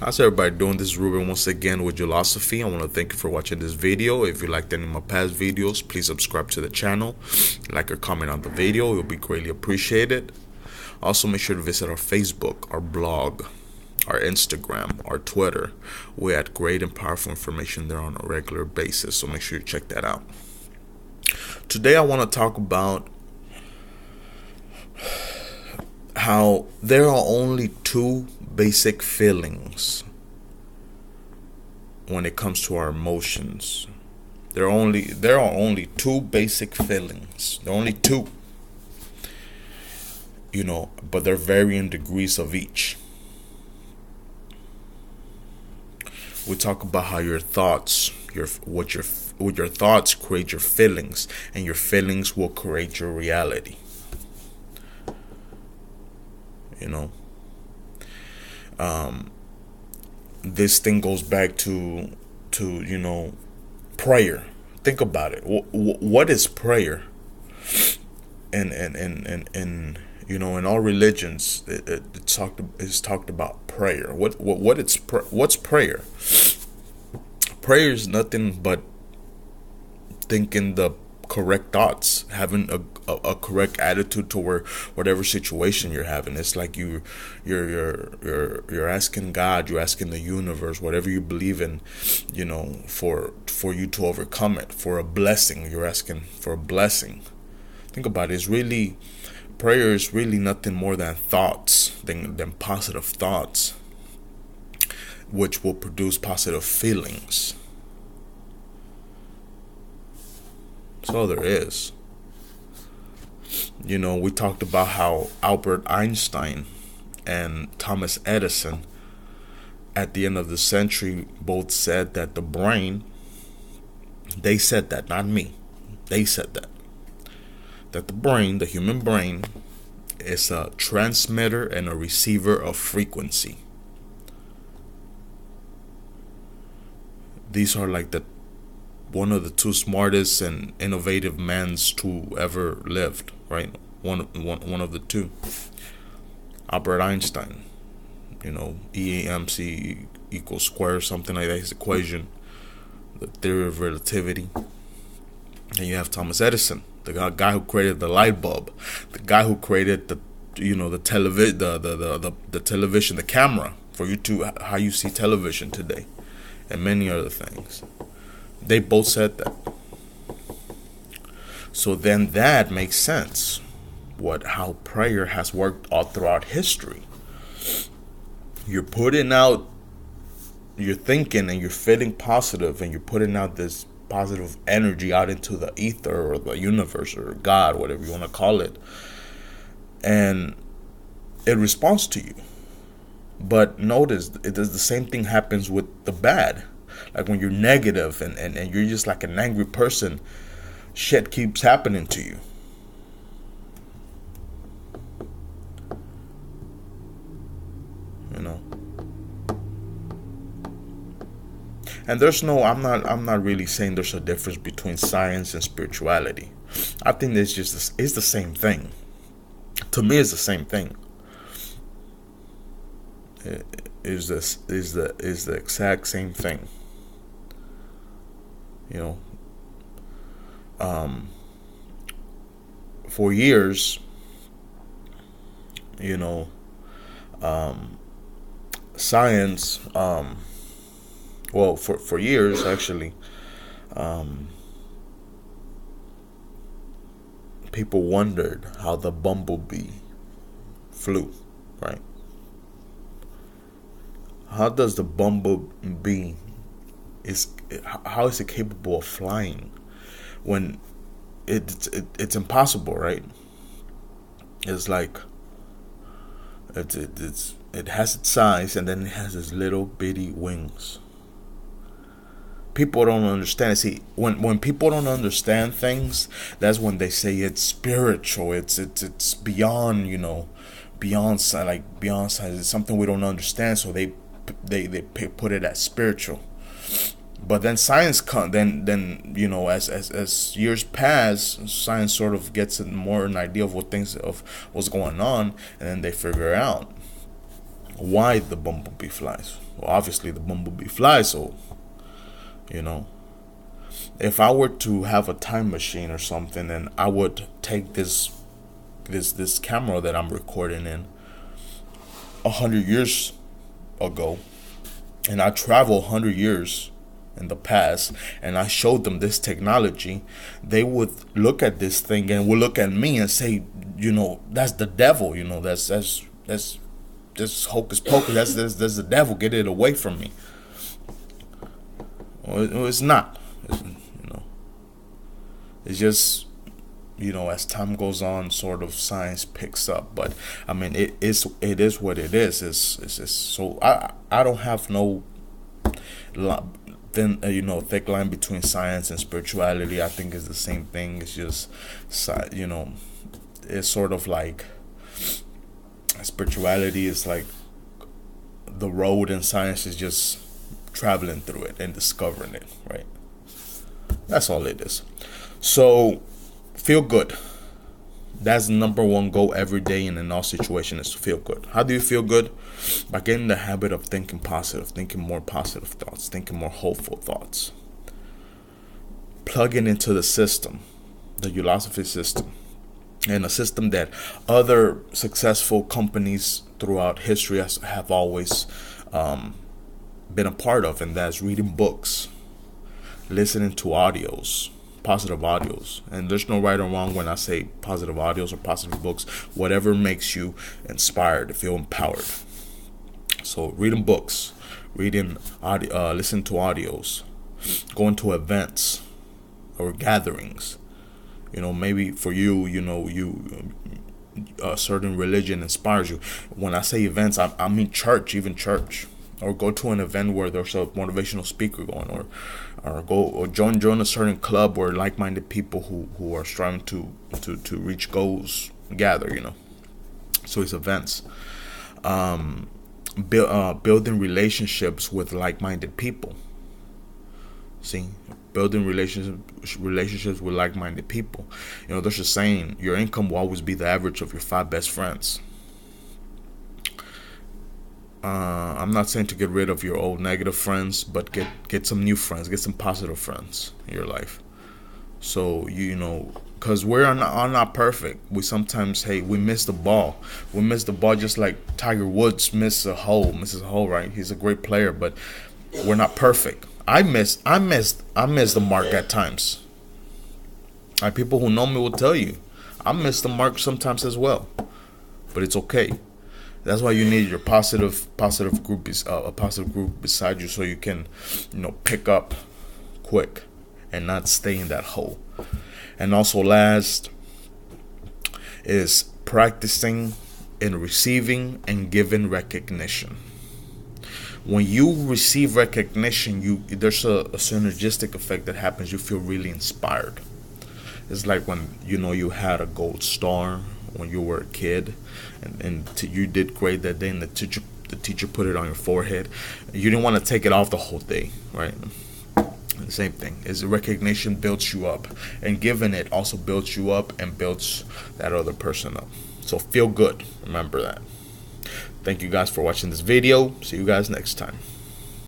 How's everybody doing? This is Ruben once again with Philosophy. I want to thank you for watching this video. If you liked any of my past videos, please subscribe to the channel, like or comment on the video. It will be greatly appreciated. Also, make sure to visit our Facebook, our blog, our Instagram, our Twitter. We add great and powerful information there on a regular basis, so make sure you check that out. Today, I want to talk about how there are only two basic feelings when it comes to our emotions. There are only two basic feelings. There are only two. But they're varying degrees of each. We talk about how your thoughts, what your thoughts create your feelings, and your feelings will create your reality. This thing goes back to prayer. Think about it. What is prayer? And in all religions, it's talked about prayer. What's prayer? Prayer is nothing but thinking the correct thoughts, having a correct attitude toward whatever situation you're having. It's like you're asking God, you're asking the universe, whatever you believe in, for you to overcome it, for a blessing. You're asking for a blessing. Think about it. Prayer is really nothing more than thoughts, than positive thoughts, which will produce positive feelings. That's all there is. We talked about how Albert Einstein and Thomas Edison at the end of the century both said that the brain, they said that, not me, they said that the brain, the human brain, is a transmitter and a receiver of frequency. These are like one of the two smartest and innovative mans to ever lived, right? One of the two. Albert Einstein, E=mc equals square, something like that, his equation, the theory of relativity. And you have Thomas Edison, the guy who created the light bulb, the guy who created the television, the television, the camera for how you see television today, and many other things. They both said that. So then that makes sense. How prayer has worked all throughout history. You're putting out, you're thinking and you're feeling positive, and you're putting out this positive energy out into the ether or the universe or God, whatever you want to call it. And it responds to you. But notice, the same thing happens with the bad. Like when you're negative and you're just like an angry person, shit keeps happening to you. And I'm not really saying there's a difference between science and spirituality. I think it's the same thing. To me, it's the same thing. It is the exact same thing. For years, science, for years actually, people wondered how the bumblebee flew, right? How does the bumblebee how is it capable of flying when it's impossible, right? It's like it has its size, and then it has its little bitty wings. People don't understand. See, when people don't understand things, that's when they say it's spiritual. It's beyond, beyond science. It's something we don't understand, so they put it as spiritual. But then science as years pass, science sort of gets more an idea of what's going on, and then they figure out why the bumblebee flies. Well, obviously the bumblebee flies, so you know, if I were to have a time machine or something, then I would take this camera that I'm recording in 100 years ago, and I travel 100 years in the past, and I showed them this technology. They would look at this thing and would look at me and say, that's the devil. That's just hocus pocus. That's the devil. Get it away from me. Well, it's not. It's just, as time goes on, sort of science picks up. But I mean, it is what it is. It's so I don't have no thick line between science and spirituality. I think it's the same thing. It's just, it's sort of like spirituality is like the road, and science is just traveling through it and discovering it, right? That's all it is. So feel good. That's the number one goal every day and in all situations, is to feel good. How do you feel good? By getting the habit of thinking positive, thinking more positive thoughts, thinking more hopeful thoughts. Plugging into the system, the philosophy system, and a system that other successful companies throughout history have always been a part of, and that's reading books, listening to audios, positive audios. And there's no right or wrong when I say positive audios or positive books. Whatever makes you inspired, to feel empowered. So reading books, listening to audios, going to events or gatherings. Maybe for you, a certain religion inspires you. When I say events, I mean church, even church. Or go to an event where there's a motivational speaker going, or join a certain club where like-minded people who are striving to reach goals gather. So it's events. Building relationships with like-minded people. See, building relationships with like-minded people. There's a saying: your income will always be the average of your 5 best friends. I'm not saying to get rid of your old negative friends, but get some new friends, get some positive friends in your life. So because we're not perfect. We sometimes, we miss the ball. We miss the ball just like Tiger Woods misses a hole, right? He's a great player, but we're not perfect. I miss the mark at times. People who know me will tell you I miss the mark sometimes as well, but it's okay. That's why you need your positive group, a positive group beside you, so you can, pick up quick and not stay in that hole. And also, last is practicing in receiving and giving recognition. When you receive recognition, there's a synergistic effect that happens. You feel really inspired. It's like when you had a gold star when you were a kid, and you did great that day, and the teacher put it on your forehead. You didn't want to take it off the whole day, right? The same thing is recognition builds you up, and giving it also builds you up and builds that other person up. So feel good. Remember that. Thank you guys for watching this video. See you guys next time.